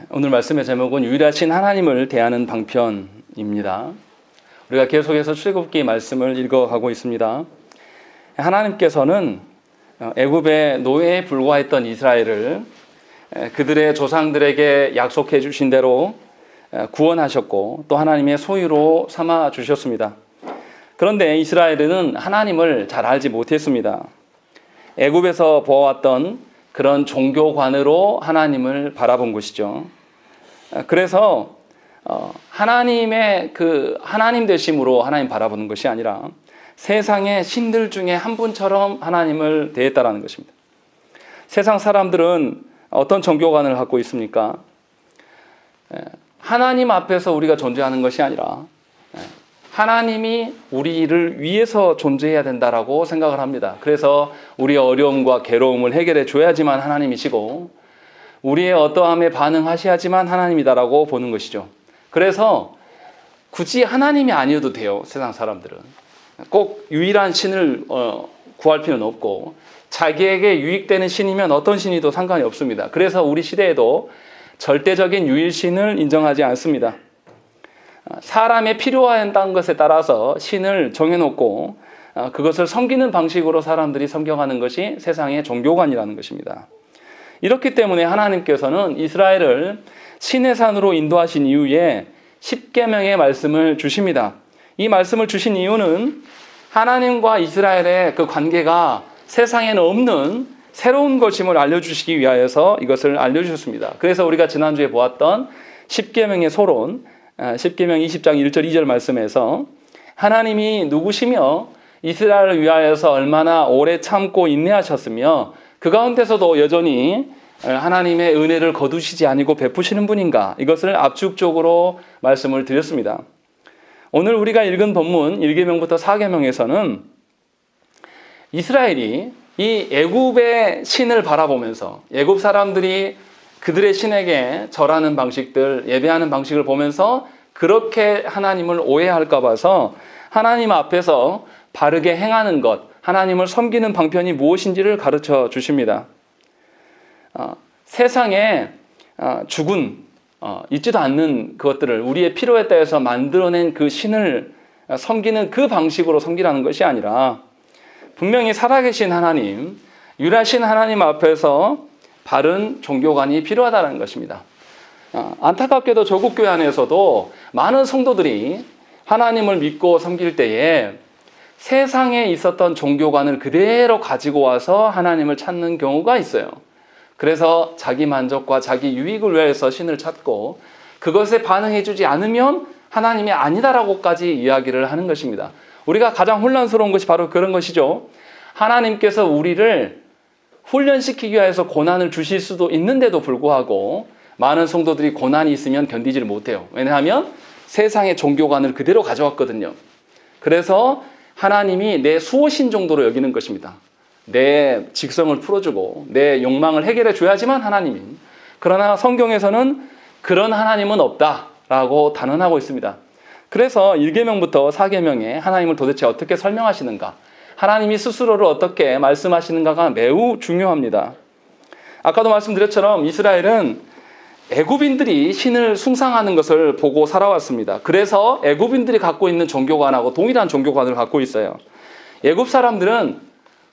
오늘 말씀의 제목은 유일하신 하나님을 대하는 방편입니다. 우리가 계속해서 출애굽기 말씀을 읽어가고 있습니다. 하나님께서는 애굽의 노예에 불과했던 이스라엘을 그들의 조상들에게 약속해 주신 대로 구원하셨고 또 하나님의 소유로 삼아 주셨습니다. 그런데 이스라엘은 하나님을 잘 알지 못했습니다. 애굽에서 보아왔던 그런 종교관으로 하나님을 바라본 것이죠. 그래서 하나님의 그 하나님 되심으로 하나님 바라보는 것이 아니라 세상의 신들 중에 한 분처럼 하나님을 대했다라는 것입니다. 세상 사람들은 어떤 종교관을 갖고 있습니까? 하나님 앞에서 우리가 존재하는 것이 아니라 하나님이 우리를 위해서 존재해야 된다라고 생각을 합니다. 그래서 우리의 어려움과 괴로움을 해결해 줘야지만 하나님이시고 우리의 어떠함에 반응하셔야지만 하나님이다라고 보는 것이죠. 그래서 굳이 하나님이 아니어도 돼요. 세상 사람들은. 꼭 유일한 신을 구할 필요는 없고 자기에게 유익되는 신이면 어떤 신이도 상관이 없습니다. 그래서 우리 시대에도 절대적인 유일신을 인정하지 않습니다. 사람의 필요한 것에 따라서 신을 정해놓고 그것을 섬기는 방식으로 사람들이 섬겨가는 것이 세상의 종교관이라는 것입니다. 이렇기 때문에 하나님께서는 이스라엘을 신의 산으로 인도하신 이후에 십계명의 말씀을 주십니다. 이 말씀을 주신 이유는 하나님과 이스라엘의 그 관계가 세상에는 없는 새로운 것임을 알려주시기 위하여서 이것을 알려주셨습니다. 그래서 우리가 지난주에 보았던 십계명의 소론, 십계명 20장 1절 2절 말씀에서 하나님이 누구시며 이스라엘을 위하여서 얼마나 오래 참고 인내하셨으며 그 가운데서도 여전히 하나님의 은혜를 거두시지 아니고 베푸시는 분인가, 이것을 압축적으로 말씀을 드렸습니다. 오늘 우리가 읽은 본문 1계명부터 4계명에서는 이스라엘이 이 애굽의 신을 바라보면서 애굽 사람들이 그들의 신에게 절하는 방식들, 예배하는 방식을 보면서 그렇게 하나님을 오해할까 봐서 하나님 앞에서 바르게 행하는 것, 하나님을 섬기는 방편이 무엇인지를 가르쳐 주십니다. 세상에 죽은, 있지도 않는 그것들을 우리의 필요에 따라서 만들어낸 그 신을 섬기는 그 방식으로 섬기라는 것이 아니라 분명히 살아계신 하나님, 유일하신 하나님 앞에서 바른 종교관이 필요하다는 것입니다. 안타깝게도 조국교회 안에서도 많은 성도들이 하나님을 믿고 섬길 때에 세상에 있었던 종교관을 그대로 가지고 와서 하나님을 찾는 경우가 있어요. 그래서 자기 만족과 자기 유익을 위해서 신을 찾고 그것에 반응해주지 않으면 하나님이 아니다라고까지 이야기를 하는 것입니다. 우리가 가장 혼란스러운 것이 바로 그런 것이죠. 하나님께서 우리를 훈련시키기 위해서 고난을 주실 수도 있는데도 불구하고 많은 성도들이 고난이 있으면 견디지를 못해요. 왜냐하면 세상의 종교관을 그대로 가져왔거든요. 그래서 하나님이 내 수호신 정도로 여기는 것입니다. 내 직성을 풀어주고 내 욕망을 해결해 줘야지만 하나님인. 그러나 성경에서는 그런 하나님은 없다라고 단언하고 있습니다. 그래서 1계명부터 4계명에 하나님을 도대체 어떻게 설명하시는가, 하나님이 스스로를 어떻게 말씀하시는가가 매우 중요합니다. 아까도 말씀드렸처럼 이스라엘은 애굽인들이 신을 숭상하는 것을 보고 살아왔습니다. 그래서 애굽인들이 갖고 있는 종교관하고 동일한 종교관을 갖고 있어요. 애굽 사람들은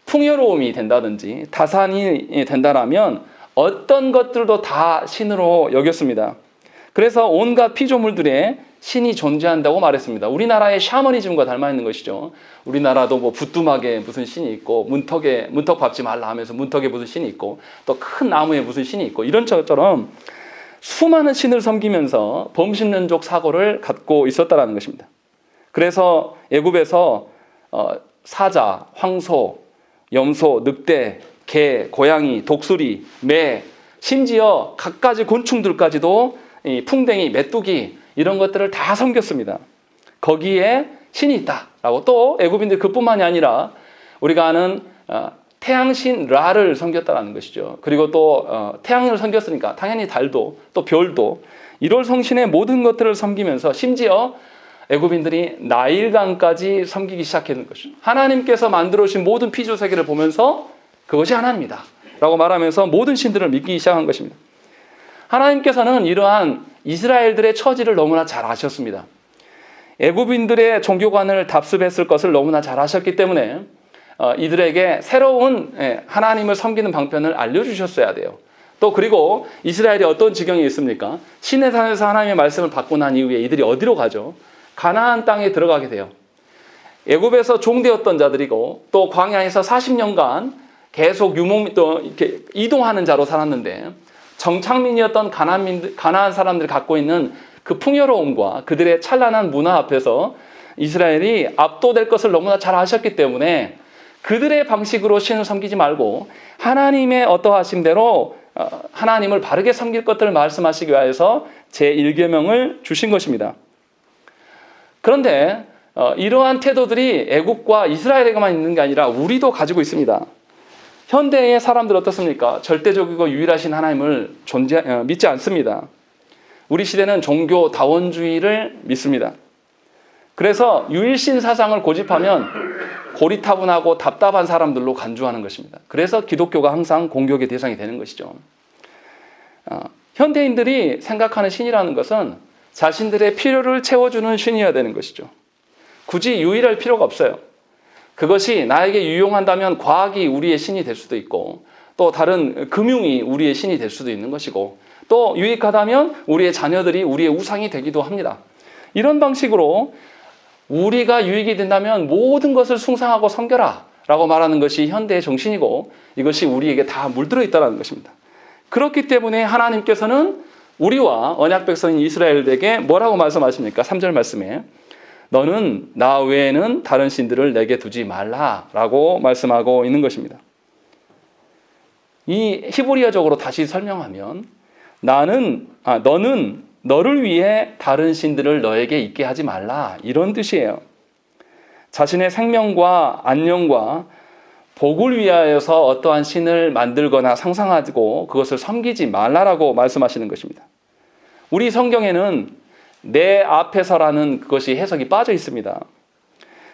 풍요로움이 된다든지 다산이 된다라면 어떤 것들도 다 신으로 여겼습니다. 그래서 온갖 피조물들의 신이 존재한다고 말했습니다. 우리나라의 샤머니즘과 닮아 있는 것이죠. 우리나라도 뭐 부뚜막에 무슨 신이 있고 문턱 밟지 말라 하면서 문턱에 무슨 신이 있고 또 큰 나무에 무슨 신이 있고 이런 것처럼 수많은 신을 섬기면서 범신론적 사고를 갖고 있었다는 것입니다. 그래서 애굽에서 사자, 황소, 염소, 늑대, 개, 고양이, 독수리, 매, 심지어 갖가지 곤충들까지도 풍뎅이, 메뚜기 이런 것들을 다 섬겼습니다. 거기에 신이 있다라고 또 애굽인들 그뿐만이 아니라 우리가 아는 태양신 라를 섬겼다라는 것이죠. 그리고 또 태양을 섬겼으니까 당연히 달도 또 별도 1월 성신의 모든 것들을 섬기면서 심지어 애굽인들이 나일강까지 섬기기 시작했는 것이죠. 하나님께서 만들어 주신 모든 피조 세계를 보면서 그것이 하나님이다 라고 말하면서 모든 신들을 믿기 시작한 것입니다. 하나님께서는 이러한 이스라엘들의 처지를 너무나 잘 아셨습니다. 애굽인들의 종교관을 답습했을 것을 너무나 잘 아셨기 때문에 이들에게 새로운 하나님을 섬기는 방편을 알려주셨어야 돼요. 또 그리고 이스라엘이 어떤 지경에 있습니까? 시내산에서 하나님의 말씀을 받고 난 이후에 이들이 어디로 가죠? 가나안 땅에 들어가게 돼요. 애굽에서 종되었던 자들이고 또 광야에서 40년간 계속 이렇게 이동하는 자로 살았는데 정착민이었던 가나안 사람들이 갖고 있는 그 풍요로움과 그들의 찬란한 문화 앞에서 이스라엘이 압도될 것을 너무나 잘 아셨기 때문에 그들의 방식으로 신을 섬기지 말고 하나님의 어떠하심대로 하나님을 바르게 섬길 것들을 말씀하시기 위해서 제1계명을 주신 것입니다. 그런데 이러한 태도들이 애국과 이스라엘에게만 있는 게 아니라 우리도 가지고 있습니다. 현대의 사람들 어떻습니까? 절대적이고 유일하신 하나님을 믿지 않습니다. 우리 시대는 종교 다원주의를 믿습니다. 그래서 유일신 사상을 고집하면 고리타분하고 답답한 사람들로 간주하는 것입니다. 그래서 기독교가 항상 공격의 대상이 되는 것이죠. 현대인들이 생각하는 신이라는 것은 자신들의 필요를 채워주는 신이어야 되는 것이죠. 굳이 유일할 필요가 없어요. 그것이 나에게 유용한다면 과학이 우리의 신이 될 수도 있고 또 다른 금융이 우리의 신이 될 수도 있는 것이고 또 유익하다면 우리의 자녀들이 우리의 우상이 되기도 합니다. 이런 방식으로 우리가 유익이 된다면 모든 것을 숭상하고 섬겨라 라고 말하는 것이 현대의 정신이고 이것이 우리에게 다 물들어 있다는 것입니다. 그렇기 때문에 하나님께서는 우리와 언약 백성인 이스라엘에게 뭐라고 말씀하십니까? 3절 말씀에 너는 나 외에는 다른 신들을 내게 두지 말라라고 말씀하고 있는 것입니다. 이 히브리어적으로 다시 설명하면 너는 너를 위해 다른 신들을 너에게 있게 하지 말라 이런 뜻이에요. 자신의 생명과 안녕과 복을 위하여서 어떠한 신을 만들거나 상상하고 그것을 섬기지 말라라고 말씀하시는 것입니다. 우리 성경에는 내 앞에서라는 그것이 해석이 빠져 있습니다.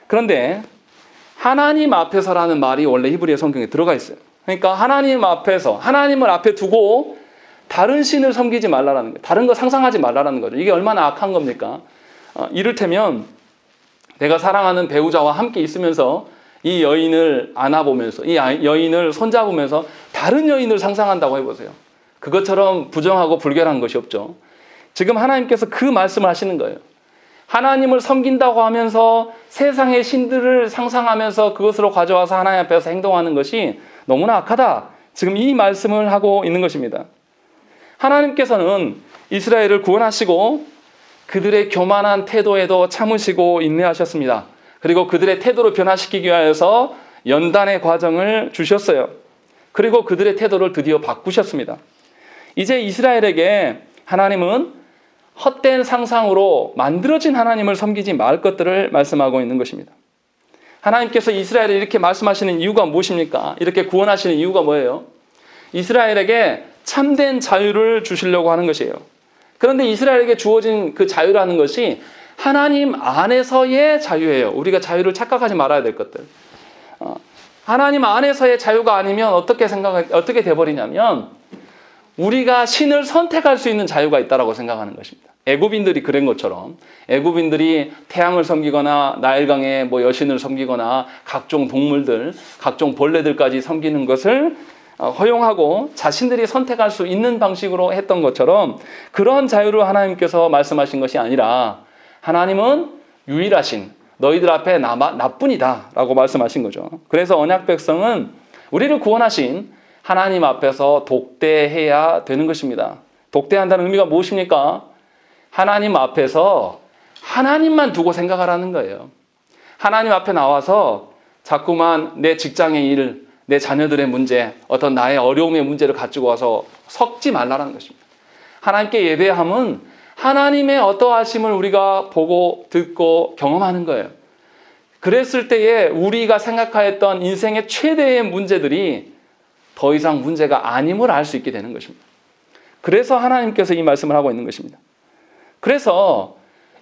그런데 하나님 앞에서라는 말이 원래 히브리어 성경에 들어가 있어요. 그러니까 하나님 앞에서 하나님을 앞에 두고 다른 신을 섬기지 말라라는 거예요. 다른 거 상상하지 말라라는 거죠. 이게 얼마나 악한 겁니까? 이를테면 내가 사랑하는 배우자와 함께 있으면서 이 여인을 안아보면서 이 여인을 손잡으면서 다른 여인을 상상한다고 해보세요. 그것처럼 부정하고 불결한 것이 없죠. 지금 하나님께서 그 말씀을 하시는 거예요. 하나님을 섬긴다고 하면서 세상의 신들을 상상하면서 그것으로 가져와서 하나님 앞에서 행동하는 것이 너무나 악하다. 지금 이 말씀을 하고 있는 것입니다. 하나님께서는 이스라엘을 구원하시고 그들의 교만한 태도에도 참으시고 인내하셨습니다. 그리고 그들의 태도를 변화시키기 위해서 연단의 과정을 주셨어요. 그리고 그들의 태도를 드디어 바꾸셨습니다. 이제 이스라엘에게 하나님은 헛된 상상으로 만들어진 하나님을 섬기지 말 것들을 말씀하고 있는 것입니다. 하나님께서 이스라엘에 이렇게 말씀하시는 이유가 무엇입니까? 이렇게 구원하시는 이유가 뭐예요? 이스라엘에게 참된 자유를 주시려고 하는 것이에요. 그런데 이스라엘에게 주어진 그 자유라는 것이 하나님 안에서의 자유예요. 우리가 자유를 착각하지 말아야 될 것들. 하나님 안에서의 자유가 아니면 어떻게 돼버리냐면 우리가 신을 선택할 수 있는 자유가 있다고 생각하는 것입니다. 애굽인들이 그런 것처럼 애굽인들이 태양을 섬기거나 나일강의 여신을 섬기거나 각종 동물들, 각종 벌레들까지 섬기는 것을 허용하고 자신들이 선택할 수 있는 방식으로 했던 것처럼 그런 자유를 하나님께서 말씀하신 것이 아니라 하나님은 유일하신 너희들 앞에 나뿐이다 라고 말씀하신 거죠. 그래서 언약 백성은 우리를 구원하신 하나님 앞에서 독대해야 되는 것입니다. 독대한다는 의미가 무엇입니까? 하나님 앞에서 하나님만 두고 생각하라는 거예요. 하나님 앞에 나와서 자꾸만 내 직장의 일, 내 자녀들의 문제, 어떤 나의 어려움의 문제를 가지고 와서 섞지 말라는 것입니다. 하나님께 예배함은 하나님의 어떠하심을 우리가 보고 듣고 경험하는 거예요. 그랬을 때에 우리가 생각하였던 인생의 최대의 문제들이 더 이상 문제가 아님을 알 수 있게 되는 것입니다. 그래서 하나님께서 이 말씀을 하고 있는 것입니다. 그래서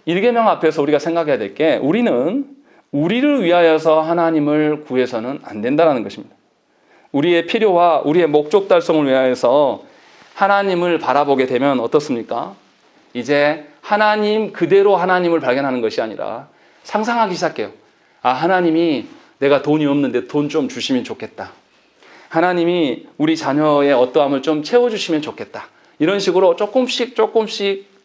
1계명 앞에서 우리가 생각해야 될 게 우리는 우리를 위하여서 하나님을 구해서는 안 된다는 것입니다. 우리의 필요와 우리의 목적 달성을 위하여서 하나님을 바라보게 되면 어떻습니까? 이제 하나님 그대로 하나님을 발견하는 것이 아니라 상상하기 시작해요. 아, 하나님이 내가 돈이 없는데 돈 좀 주시면 좋겠다. 하나님이 우리 자녀의 어떠함을 좀 채워주시면 좋겠다. 이런 식으로 조금씩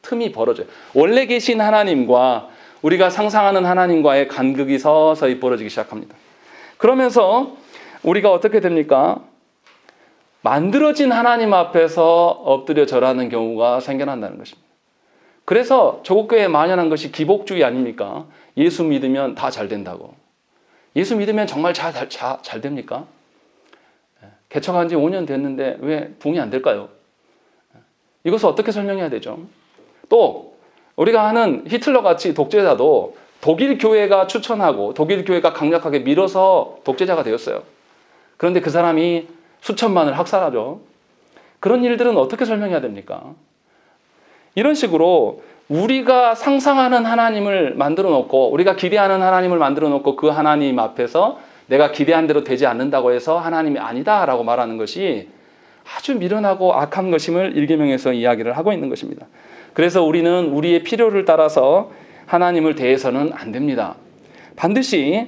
틈이 벌어져요. 원래 계신 하나님과 우리가 상상하는 하나님과의 간극이 서서히 벌어지기 시작합니다. 그러면서 우리가 어떻게 됩니까? 만들어진 하나님 앞에서 엎드려 절하는 경우가 생겨난다는 것입니다. 그래서 조국교회에 만연한 것이 기복주의 아닙니까? 예수 믿으면 다 잘 된다고. 예수 믿으면 정말 잘 됩니까? 개척한 지 5년 됐는데 왜 부흥이 안 될까요? 이것을 어떻게 설명해야 되죠? 또 우리가 하는 히틀러같이 독재자도 독일 교회가 추천하고 독일 교회가 강력하게 밀어서 독재자가 되었어요. 그런데 그 사람이 수천만을 학살하죠. 그런 일들은 어떻게 설명해야 됩니까? 이런 식으로 우리가 상상하는 하나님을 만들어 놓고 우리가 기대하는 하나님을 만들어 놓고 그 하나님 앞에서 내가 기대한 대로 되지 않는다고 해서 하나님이 아니다라고 말하는 것이 아주 미련하고 악한 것임을 1계명에서 이야기를 하고 있는 것입니다. 그래서 우리는 우리의 필요를 따라서 하나님을 대해서는 안 됩니다. 반드시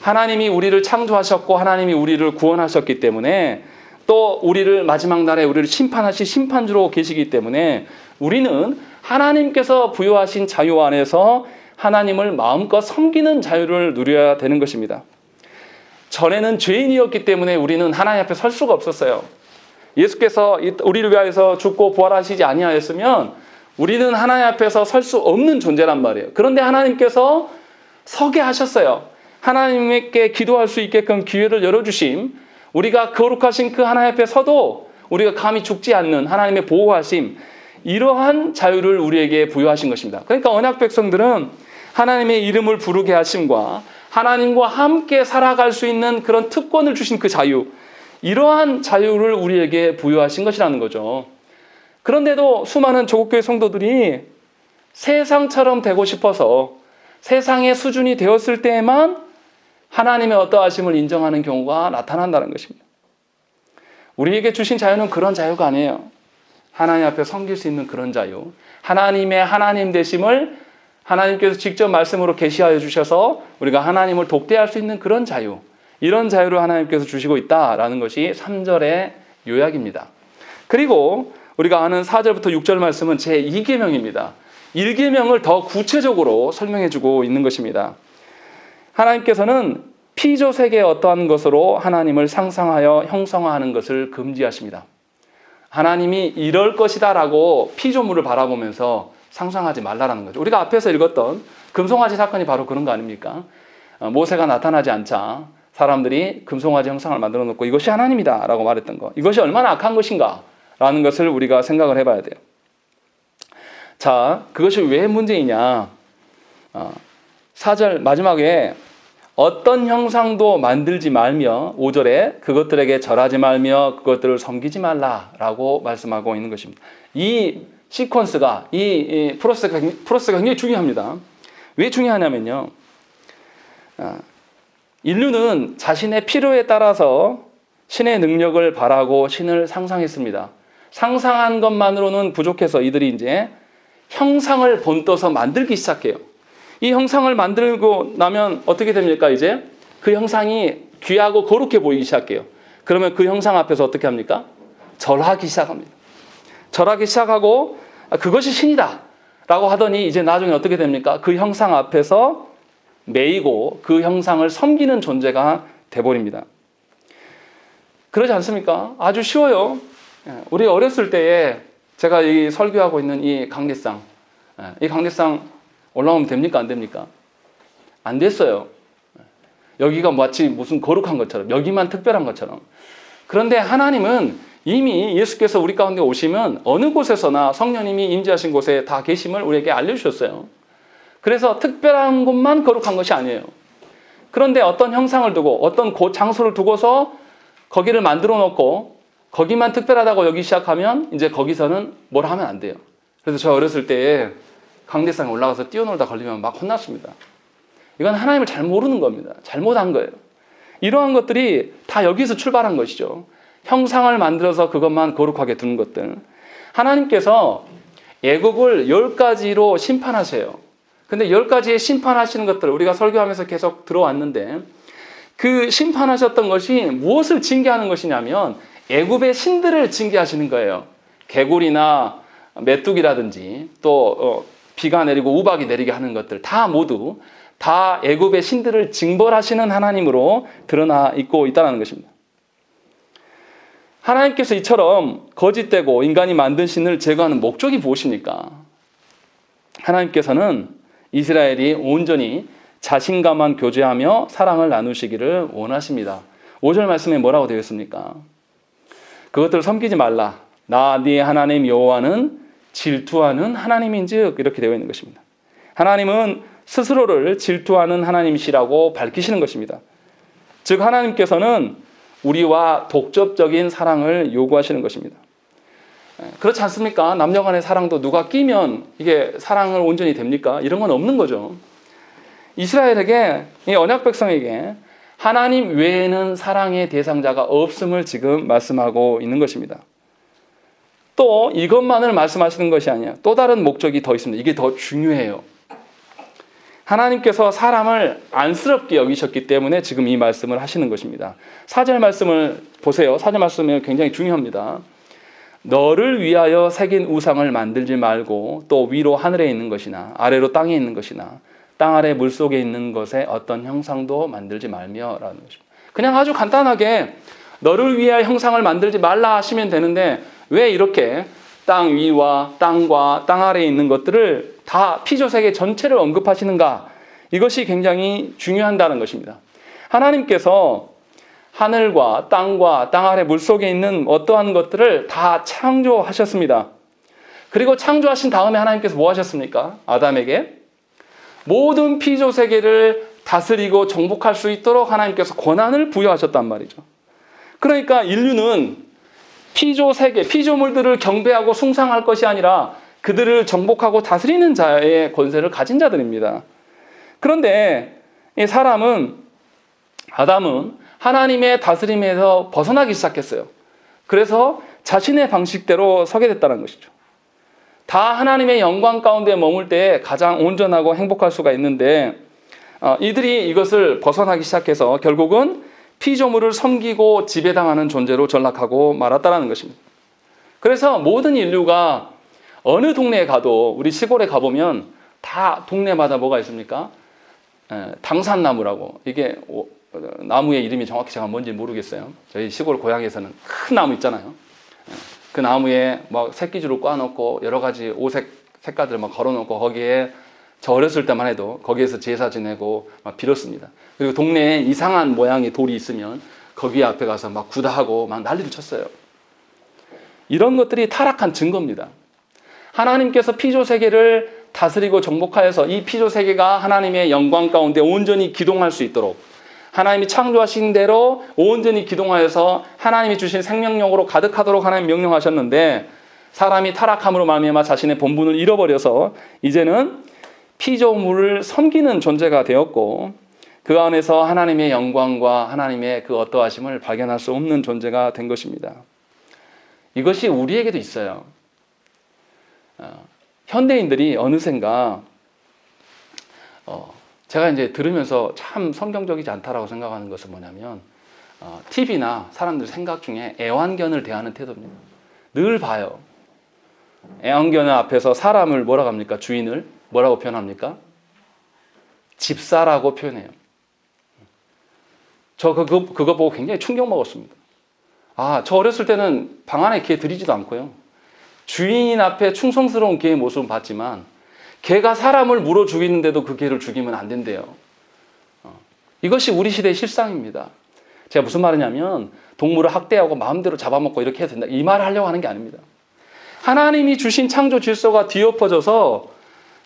하나님이 우리를 창조하셨고 하나님이 우리를 구원하셨기 때문에 또 우리를 마지막 날에 우리를 심판하실 심판주로 계시기 때문에 우리는 하나님께서 부여하신 자유 안에서 하나님을 마음껏 섬기는 자유를 누려야 되는 것입니다. 전에는 죄인이었기 때문에 우리는 하나님 앞에 설 수가 없었어요. 예수께서 우리를 위하여서 죽고 부활하시지 아니하였으면 우리는 하나님 앞에서 설 수 없는 존재란 말이에요. 그런데 하나님께서 서게 하셨어요. 하나님께 기도할 수 있게끔 기회를 열어주심, 우리가 거룩하신 그 하나님 앞에 서도 우리가 감히 죽지 않는 하나님의 보호하심, 이러한 자유를 우리에게 부여하신 것입니다. 그러니까 언약 백성들은 하나님의 이름을 부르게 하심과 하나님과 함께 살아갈 수 있는 그런 특권을 주신 그 자유, 이러한 자유를 우리에게 부여하신 것이라는 거죠. 그런데도 수많은 조국교회 성도들이 세상처럼 되고 싶어서 세상의 수준이 되었을 때에만 하나님의 어떠하심을 인정하는 경우가 나타난다는 것입니다. 우리에게 주신 자유는 그런 자유가 아니에요. 하나님 앞에 섬길 수 있는 그런 자유, 하나님의 하나님 되심을 하나님께서 직접 말씀으로 계시하여 주셔서 우리가 하나님을 독대할 수 있는 그런 자유, 이런 자유를 하나님께서 주시고 있다라는 것이 3절의 요약입니다. 그리고 우리가 아는 4절부터 6절 말씀은 제2계명입니다. 1계명을 더 구체적으로 설명해 주고 있는 것입니다. 하나님께서는 피조 세계의 어떠한 것으로 하나님을 상상하여 형성화하는 것을 금지하십니다. 하나님이 이럴 것이다 라고 피조물을 바라보면서 상상하지 말라라는 거죠. 우리가 앞에서 읽었던 금송아지 사건이 바로 그런 거 아닙니까? 모세가 나타나지 않자 사람들이 금송아지 형상을 만들어 놓고 이것이 하나님이다 라고 말했던 거, 이것이 얼마나 악한 것인가 라는 것을 우리가 생각을 해봐야 돼요. 자, 그것이 왜 문제이냐? 4절 마지막에 어떤 형상도 만들지 말며 5절에 그것들에게 절하지 말며 그것들을 섬기지 말라라고 말씀하고 있는 것입니다. 이 시퀀스가, 이 프로세스가 굉장히 중요합니다. 왜 중요하냐면요, 인류는 자신의 필요에 따라서 신의 능력을 바라고 신을 상상했습니다. 상상한 것만으로는 부족해서 이들이 이제 형상을 본떠서 만들기 시작해요. 이 형상을 만들고 나면 어떻게 됩니까? 이제 그 형상이 귀하고 거룩해 보이기 시작해요. 그러면 그 형상 앞에서 어떻게 합니까? 절하기 시작합니다. 절하기 시작하고 그것이 신이다 라고 하더니 이제 나중에 어떻게 됩니까? 그 형상 앞에서 매이고 그 형상을 섬기는 존재가 돼버립니다. 그러지 않습니까? 아주 쉬워요. 우리 어렸을 때에 제가 이 설교하고 있는 이 강대상, 이 강대상 올라오면 됩니까? 안 됩니까? 안 됐어요. 여기가 마치 무슨 거룩한 것처럼, 여기만 특별한 것처럼. 그런데 하나님은 이미 예수께서 우리 가운데 오시면 어느 곳에서나 성령님이 임재하신 곳에 다 계심을 우리에게 알려주셨어요. 그래서 특별한 곳만 거룩한 것이 아니에요. 그런데 어떤 형상을 두고 어떤 장소를 두고서 거기를 만들어 놓고 거기만 특별하다고 여기 시작하면 이제 거기서는 뭘 하면 안 돼요. 그래서 저 어렸을 때에 강대상에 올라가서 뛰어놀다 걸리면 막 혼났습니다. 이건 하나님을 잘 모르는 겁니다. 잘못한 거예요. 이러한 것들이 다 여기서 출발한 것이죠. 형상을 만들어서 그것만 거룩하게 두는 것들. 하나님께서 애굽을 10가지로 심판하세요. 근데 10가지의 심판하시는 것들 우리가 설교하면서 계속 들어왔는데 그 심판하셨던 것이 무엇을 징계하는 것이냐면 애굽의 신들을 징계하시는 거예요. 개구리나 메뚜기라든지 또 비가 내리고 우박이 내리게 하는 것들 다 모두 다 애굽의 신들을 징벌하시는 하나님으로 드러나 있고 있다는 것입니다. 하나님께서 이처럼 거짓되고 인간이 만든 신을 제거하는 목적이 무엇입니까? 하나님께서는 이스라엘이 온전히 자신과만 교제하며 사랑을 나누시기를 원하십니다. 5절 말씀에 뭐라고 되어 있습니까? 그것들을 섬기지 말라. 나 네 하나님 여호와는 질투하는 하나님인즉 이렇게 되어 있는 것입니다. 하나님은 스스로를 질투하는 하나님이시라고 밝히시는 것입니다. 즉 하나님께서는 우리와 독점적인 사랑을 요구하시는 것입니다. 그렇지 않습니까? 남녀 간의 사랑도 누가 끼면 이게 사랑을 온전히 됩니까? 이런 건 없는 거죠. 이스라엘에게, 이 언약 백성에게 하나님 외에는 사랑의 대상자가 없음을 지금 말씀하고 있는 것입니다. 또 이것만을 말씀하시는 것이 아니에요. 또 다른 목적이 더 있습니다. 이게 더 중요해요. 하나님께서 사람을 안쓰럽게 여기셨기 때문에 지금 이 말씀을 하시는 것입니다. 4절 말씀을 보세요. 4절 말씀이 굉장히 중요합니다. 너를 위하여 새긴 우상을 만들지 말고 또 위로 하늘에 있는 것이나 아래로 땅에 있는 것이나 땅 아래 물속에 있는 것에 어떤 형상도 만들지 말며 라는 것입니다. 그냥 아주 간단하게 너를 위하여 형상을 만들지 말라 하시면 되는데 왜 이렇게 땅 위와 땅과 땅 아래에 있는 것들을 다 피조세계 전체를 언급하시는가? 이것이 굉장히 중요하다는 것입니다. 하나님께서 하늘과 땅과 땅 아래 물속에 있는 어떠한 것들을 다 창조하셨습니다. 그리고 창조하신 다음에 하나님께서 뭐 하셨습니까? 아담에게 모든 피조세계를 다스리고 정복할 수 있도록 하나님께서 권한을 부여하셨단 말이죠. 그러니까 인류는 피조세계, 피조물들을 경배하고 숭상할 것이 아니라 그들을 정복하고 다스리는 자의 권세를 가진 자들입니다. 그런데 이 아담은 하나님의 다스림에서 벗어나기 시작했어요. 그래서 자신의 방식대로 서게 됐다는 것이죠. 다 하나님의 영광 가운데 머물 때 가장 온전하고 행복할 수가 있는데 이들이 이것을 벗어나기 시작해서 결국은 피조물을 섬기고 지배당하는 존재로 전락하고 말았다는 것입니다. 그래서 모든 인류가 어느 동네에 가도 우리 시골에 가보면 다 동네마다 뭐가 있습니까? 당산나무라고 이게 나무의 이름이 정확히 제가 뭔지 모르겠어요. 저희 시골 고향에서는 큰 나무 있잖아요. 그 나무에 막 새끼줄을 꽈놓고 여러 가지 오색 색깔들 막 걸어놓고 거기에 저 어렸을 때만 해도 거기에서 제사 지내고 막 빌었습니다. 그리고 동네에 이상한 모양의 돌이 있으면 거기 앞에 가서 막 구다하고 막 난리를 쳤어요. 이런 것들이 타락한 증거입니다. 하나님께서 피조세계를 다스리고 정복하여서 이 피조세계가 하나님의 영광 가운데 온전히 기동할 수 있도록 하나님이 창조하신 대로 온전히 기동하여서 하나님이 주신 생명력으로 가득하도록 하나님 명령하셨는데 사람이 타락함으로 말미암아 자신의 본분을 잃어버려서 이제는 피조물을 섬기는 존재가 되었고 그 안에서 하나님의 영광과 하나님의 그 어떠하심을 발견할 수 없는 존재가 된 것입니다. 이것이 우리에게도 있어요. 현대인들이 어느샌가 제가 이제 들으면서 참 성경적이지 않다라고 생각하는 것은 뭐냐면 TV나 사람들 생각 중에 애완견을 대하는 태도입니다. 늘 봐요. 애완견 앞에서 사람을 뭐라고 합니까? 주인을 뭐라고 표현합니까? 집사라고 표현해요. 저 그거 보고 굉장히 충격 먹었습니다. 저 어렸을 때는 방 안에 개 들이지도 않고요. 주인 앞에 충성스러운 개의 모습은 봤지만 개가 사람을 물어 죽이는데도 그 개를 죽이면 안 된대요. 이것이 우리 시대의 실상입니다. 제가 무슨 말이냐면 동물을 학대하고 마음대로 잡아먹고 이렇게 해도 된다. 이 말을 하려고 하는 게 아닙니다. 하나님이 주신 창조 질서가 뒤엎어져서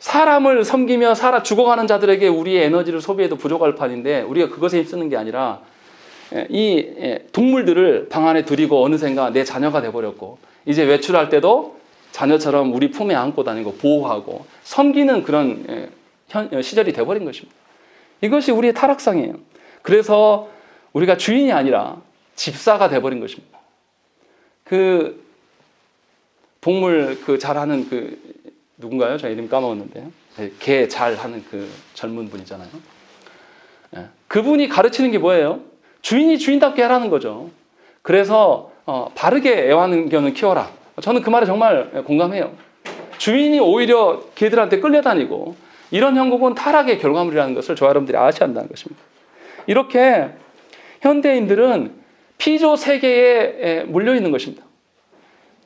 사람을 섬기며 죽어가는 자들에게 우리의 에너지를 소비해도 부족할 판인데 우리가 그것에 힘쓰는 게 아니라 이 동물들을 방 안에 들이고 어느샌가 내 자녀가 돼버렸고 이제 외출할 때도 자녀처럼 우리 품에 안고 다니고 보호하고 섬기는 그런 시절이 돼버린 것입니다. 이것이 우리의 타락상이에요. 그래서 우리가 주인이 아니라 집사가 돼버린 것입니다. 동물 그 잘하는 그 누군가요? 저 이름 까먹었는데 개 잘하는 그 젊은 분이잖아요. 그분이 가르치는 게 뭐예요? 주인이 주인답게 하라는 거죠. 그래서 바르게 애완견을 키워라. 저는 그 말에 정말 공감해요. 주인이 오히려 개들한테 끌려다니고 이런 형국은 타락의 결과물이라는 것을 저와 여러분들이 아셔야 한다는 것입니다. 이렇게 현대인들은 피조 세계에 물려 있는 것입니다.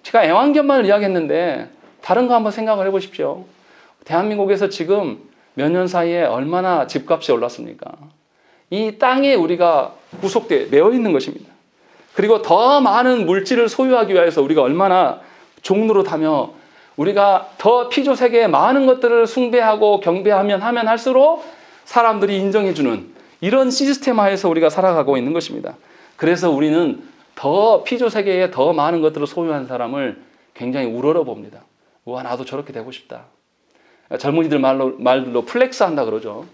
제가 애완견만을 이야기했는데 다른 거 한번 생각을 해보십시오. 대한민국에서 지금 몇 년 사이에 얼마나 집값이 올랐습니까? 이 땅에 우리가 구속돼 매여 있는 것입니다. 그리고 더 많은 물질을 소유하기 위해서 우리가 얼마나 종노릇하며 우리가 더 피조 세계의 많은 것들을 숭배하고 경배하면 할수록 사람들이 인정해주는 이런 시스템 하에서 우리가 살아가고 있는 것입니다. 그래서 우리는 더 피조 세계에 더 많은 것들을 소유한 사람을 굉장히 우러러 봅니다. 우와, 나도 저렇게 되고 싶다. 젊은이들 말로 플렉스 한다 그러죠.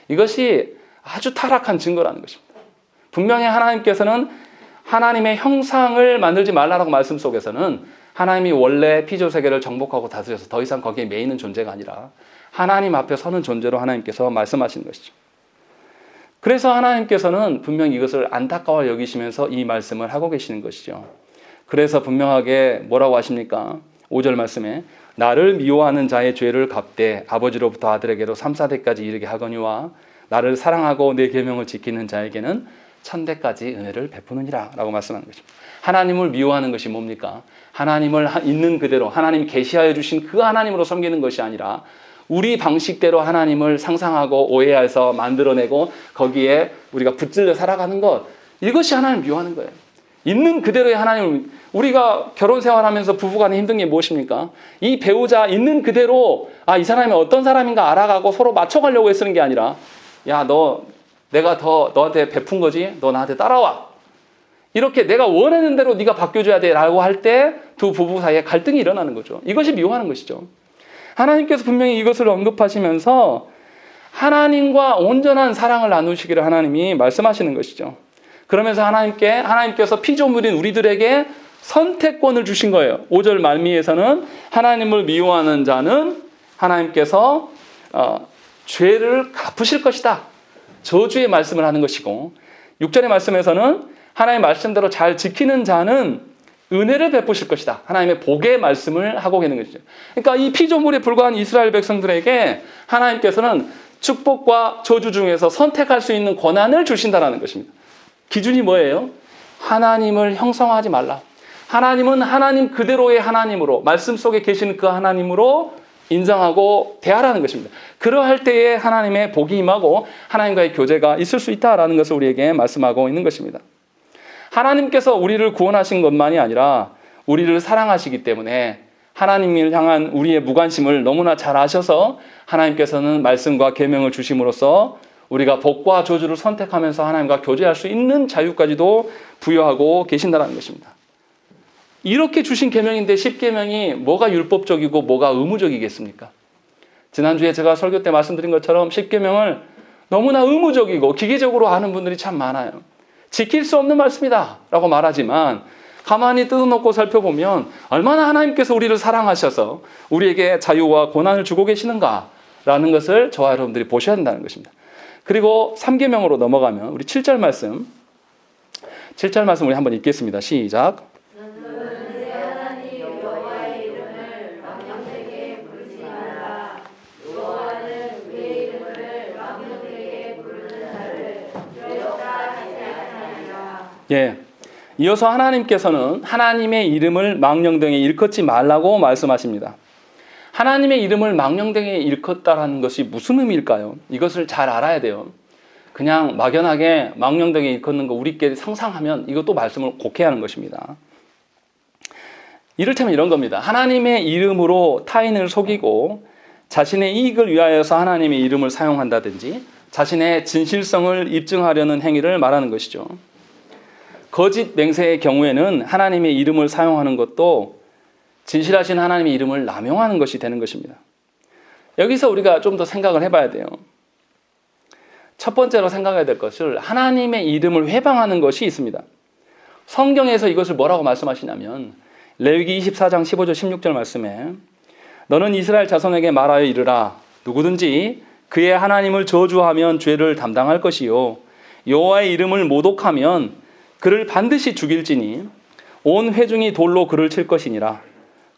이것이 아주 타락한 증거라는 것입니다. 분명히 하나님께서는 하나님의 형상을 만들지 말라라고 말씀 속에서는 하나님이 원래 피조 세계를 정복하고 다스려서 더 이상 거기에 매이는 존재가 아니라 하나님 앞에 서는 존재로 하나님께서 말씀하시는 것이죠. 그래서 하나님께서는 분명히 이것을 안타까워 여기시면서 이 말씀을 하고 계시는 것이죠. 그래서 분명하게 뭐라고 하십니까? 5절 말씀에 나를 미워하는 자의 죄를 갚되 아버지로부터 아들에게로 3, 4대까지 이르게 하거니와 나를 사랑하고 내 계명을 지키는 자에게는 1000대까지 은혜를 베푸느니라 라고 말씀하는 것입니다. 하나님을 미워하는 것이 뭡니까? 하나님을 있는 그대로 하나님이 계시하여 주신 그 하나님으로 섬기는 것이 아니라 우리 방식대로 하나님을 상상하고 오해해서 만들어내고 거기에 우리가 붙들려 살아가는 것, 이것이 하나님을 미워하는 거예요. 있는 그대로의 하나님을, 우리가 결혼 생활하면서 부부간에 힘든 게 무엇입니까? 이 배우자 있는 그대로 이 사람이 어떤 사람인가 알아가고 서로 맞춰가려고 쓰는 게 아니라 야, 내가 더 너한테 베푼 거지? 너 나한테 따라와. 이렇게 내가 원하는 대로 네가 바뀌어줘야 돼 라고 할 때 두 부부 사이에 갈등이 일어나는 거죠. 이것이 미워하는 것이죠. 하나님께서 분명히 이것을 언급하시면서 하나님과 온전한 사랑을 나누시기를 하나님이 말씀하시는 것이죠. 그러면서 하나님께서 피조물인 우리들에게 선택권을 주신 거예요. 5절 말미에서는 하나님을 미워하는 자는 하나님께서 죄를 갚으실 것이다. 저주의 말씀을 하는 것이고 6절의 말씀에서는 하나님의 말씀대로 잘 지키는 자는 은혜를 베푸실 것이다. 하나님의 복의 말씀을 하고 계는 것이죠. 그러니까 이 피조물에 불과한 이스라엘 백성들에게 하나님께서는 축복과 저주 중에서 선택할 수 있는 권한을 주신다는 것입니다. 기준이 뭐예요? 하나님을 형성하지 말라. 하나님은 하나님 그대로의 하나님으로, 말씀 속에 계시는 그 하나님으로 인정하고 대하라는 것입니다. 그러할 때에 하나님의 복이 임하고 하나님과의 교제가 있을 수 있다라는 것을 우리에게 말씀하고 있는 것입니다. 하나님께서 우리를 구원하신 것만이 아니라 우리를 사랑하시기 때문에 하나님을 향한 우리의 무관심을 너무나 잘 아셔서 하나님께서는 말씀과 계명을 주심으로써 우리가 복과 저주를 선택하면서 하나님과 교제할 수 있는 자유까지도 부여하고 계신다는 것입니다. 이렇게 주신 계명인데 10계명이 뭐가 율법적이고 뭐가 의무적이겠습니까? 지난주에 제가 설교 때 말씀드린 것처럼 10계명을 너무나 의무적이고 기계적으로 하는 분들이 참 많아요. 지킬 수 없는 말씀이다 라고 말하지만 가만히 뜯어놓고 살펴보면 얼마나 하나님께서 우리를 사랑하셔서 우리에게 자유와 권한을 주고 계시는가 라는 것을 저와 여러분들이 보셔야 한다는 것입니다. 그리고 3계명으로 넘어가면 우리 7절 말씀 우리 한번 읽겠습니다. 시작. 예. 이어서 하나님께서는 하나님의 이름을 망령되게 일컫지 말라고 말씀하십니다. 하나님의 이름을 망령되게 일컫다라는 것이 무슨 의미일까요? 이것을 잘 알아야 돼요. 그냥 막연하게 망령되게 일컫는 거 우리끼리 상상하면 이것도 말씀을 곡해하는 것입니다. 이를테면 이런 겁니다. 하나님의 이름으로 타인을 속이고 자신의 이익을 위하여서 하나님의 이름을 사용한다든지 자신의 진실성을 입증하려는 행위를 말하는 것이죠. 거짓 맹세의 경우에는 하나님의 이름을 사용하는 것도 진실하신 하나님의 이름을 남용하는 것이 되는 것입니다. 여기서 우리가 좀 더 생각을 해봐야 돼요. 첫 번째로 생각해야 될 것을 하나님의 이름을 회방하는 것이 있습니다. 성경에서 이것을 뭐라고 말씀하시냐면 레위기 24장 15절 16절 말씀에 너는 이스라엘 자손에게 말하여 이르라. 누구든지 그의 하나님을 저주하면 죄를 담당할 것이요 여호와의 이름을 모독하면 그를 반드시 죽일지니 온 회중이 돌로 그를 칠 것이니라.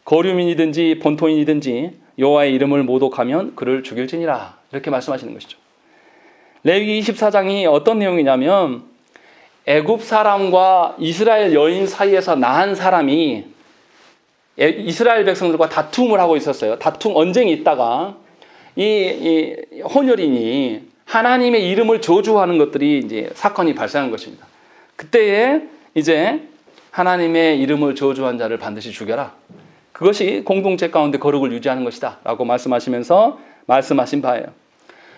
거류민이든지 본토인이든지 여호와의 이름을 모독하면 그를 죽일지니라. 이렇게 말씀하시는 것이죠. 레위기 24장이 어떤 내용이냐면 애굽 사람과 이스라엘 여인 사이에서 낳은 사람이 이스라엘 백성들과 다툼을 하고 있었어요. 언쟁이 있다가 이 혼혈인이 하나님의 이름을 저주하는 것들이 이제 사건이 발생한 것입니다. 그때에 이제 하나님의 이름을 저주한 자를 반드시 죽여라. 그것이 공동체 가운데 거룩을 유지하는 것이다 라고 말씀하시면서 말씀하신 바예요.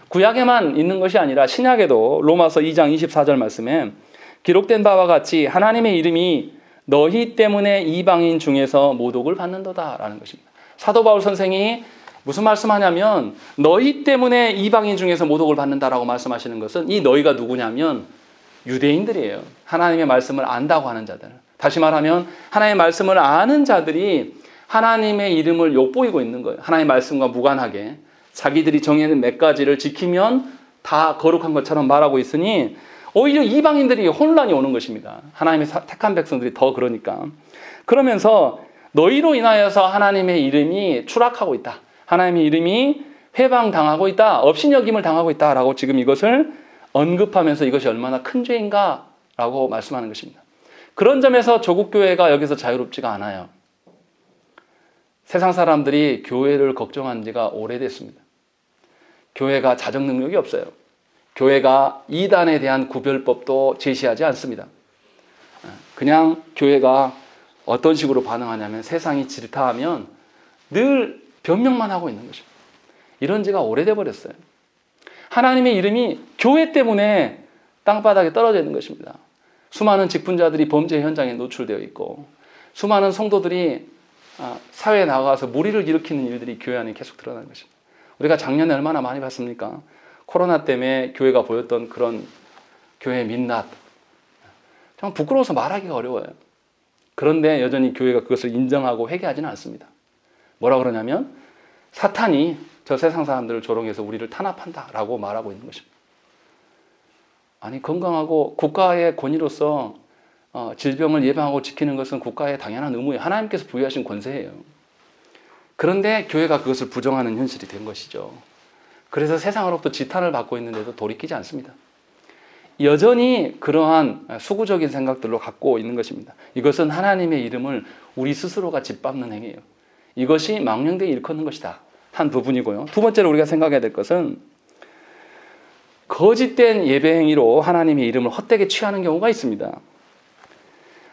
구약에만 있는 것이 아니라 신약에도 로마서 2장 24절 말씀에 기록된 바와 같이 하나님의 이름이 너희 때문에 이방인 중에서 모독을 받는도다 라는 것입니다. 사도 바울 선생이 무슨 말씀하냐면 너희 때문에 이방인 중에서 모독을 받는다라고 말씀하시는 것은 이 너희가 누구냐면 유대인들이에요. 하나님의 말씀을 안다고 하는 자들. 다시 말하면 하나님의 말씀을 아는 자들이 하나님의 이름을 욕보이고 있는 거예요. 하나님의 말씀과 무관하게 자기들이 정해놓은 몇 가지를 지키면 다 거룩한 것처럼 말하고 있으니 오히려 이방인들이 혼란이 오는 것입니다. 하나님의 택한 백성들이 더 그러니까. 그러면서 너희로 인하여서 하나님의 이름이 추락하고 있다. 하나님의 이름이 회방당하고 있다. 업신여김을 당하고 있다라고 지금 이것을 언급하면서 이것이 얼마나 큰 죄인가라고 말씀하는 것입니다. 그런 점에서 조국교회가 여기서 자유롭지가 않아요. 세상 사람들이 교회를 걱정한 지가 오래됐습니다. 교회가 자정 능력이 없어요. 교회가 이단에 대한 구별법도 제시하지 않습니다. 그냥 교회가 어떤 식으로 반응하냐면 세상이 질타하면 늘 변명만 하고 있는 것입니다. 이런 지가 오래돼 버렸어요. 하나님의 이름이 교회 때문에 땅바닥에 떨어져 있는 것입니다. 수많은 직분자들이 범죄 현장에 노출되어 있고 수많은 성도들이 사회에 나가서 무리를 일으키는 일들이 교회 안에 계속 드러나는 것입니다. 우리가 작년에 얼마나 많이 봤습니까? 코로나 때문에 교회가 보였던 그런 교회의 민낯. 정말 부끄러워서 말하기가 어려워요. 그런데 여전히 교회가 그것을 인정하고 회개하지는 않습니다. 뭐라 그러냐면 사탄이 저 세상 사람들을 조롱해서 우리를 탄압한다라고 말하고 있는 것입니다. 아니 건강하고 국가의 권위로서 질병을 예방하고 지키는 것은 국가의 당연한 의무예요. 하나님께서 부여하신 권세예요. 그런데 교회가 그것을 부정하는 현실이 된 것이죠. 그래서 세상으로부터 지탄을 받고 있는데도 돌이키지 않습니다. 여전히 그러한 수구적인 생각들로 갖고 있는 것입니다. 이것은 하나님의 이름을 우리 스스로가 짓밟는 행위예요. 이것이 망령되이 일컫는 것이다. 한 부분이고요. 두 번째로 우리가 생각해야 될 것은 거짓된 예배 행위로 하나님의 이름을 헛되게 취하는 경우가 있습니다.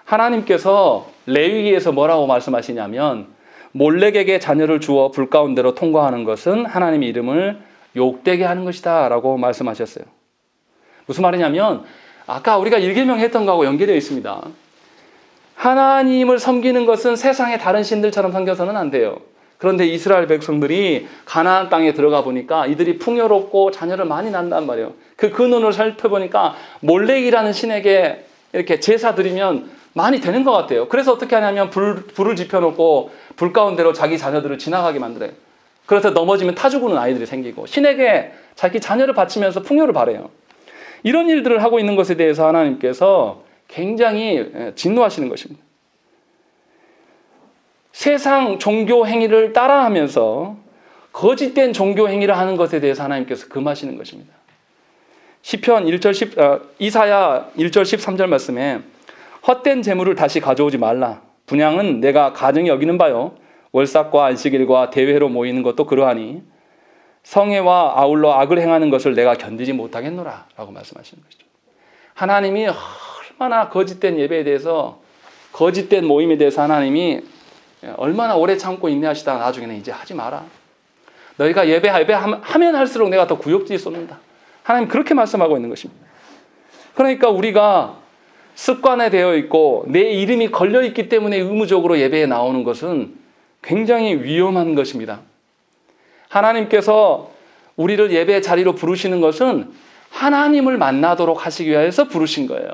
하나님께서 레위기에서 뭐라고 말씀하시냐면 몰렉에게 자녀를 주어 불 가운데로 통과하는 것은 하나님의 이름을 욕되게 하는 것이다 라고 말씀하셨어요. 무슨 말이냐면 아까 우리가 1계명 했던 거하고 연계되어 있습니다. 하나님을 섬기는 것은 세상의 다른 신들처럼 섬겨서는 안 돼요. 그런데 이스라엘 백성들이 가나안 땅에 들어가 보니까 이들이 풍요롭고 자녀를 많이 낳는단 말이에요. 그 근원을 살펴보니까 몰렉이라는 신에게 이렇게 제사 드리면 많이 되는 것 같아요. 그래서 어떻게 하냐면 불을 지펴놓고 불 가운데로 자기 자녀들을 지나가게 만들어요. 그래서 넘어지면 타 죽는 아이들이 생기고 신에게 자기 자녀를 바치면서 풍요를 바래요. 이런 일들을 하고 있는 것에 대해서 하나님께서 굉장히 진노하시는 것입니다. 세상 종교 행위를 따라하면서 거짓된 종교 행위를 하는 것에 대해서 하나님께서 금하시는 것입니다. 시편 1절 이사야 1절 13절 말씀에 헛된 재물을 다시 가져오지 말라. 분향은 내가 가증히 여기는 바요. 월삭과 안식일과 대회로 모이는 것도 그러하니 성회와 아울러 악을 행하는 것을 내가 견디지 못하겠노라 라고 말씀하시는 것이죠. 하나님이 얼마나 거짓된 예배에 대해서 거짓된 모임에 대해서 하나님이 얼마나 오래 참고 인내하시다가 나중에는 이제 하지 마라. 너희가 예배하면 할수록 내가 더 구역질이 쏟는다. 하나님 그렇게 말씀하고 있는 것입니다. 그러니까 우리가 습관에 되어 있고 내 이름이 걸려 있기 때문에 의무적으로 예배에 나오는 것은 굉장히 위험한 것입니다. 하나님께서 우리를 예배 자리로 부르시는 것은 하나님을 만나도록 하시기 위해서 부르신 거예요.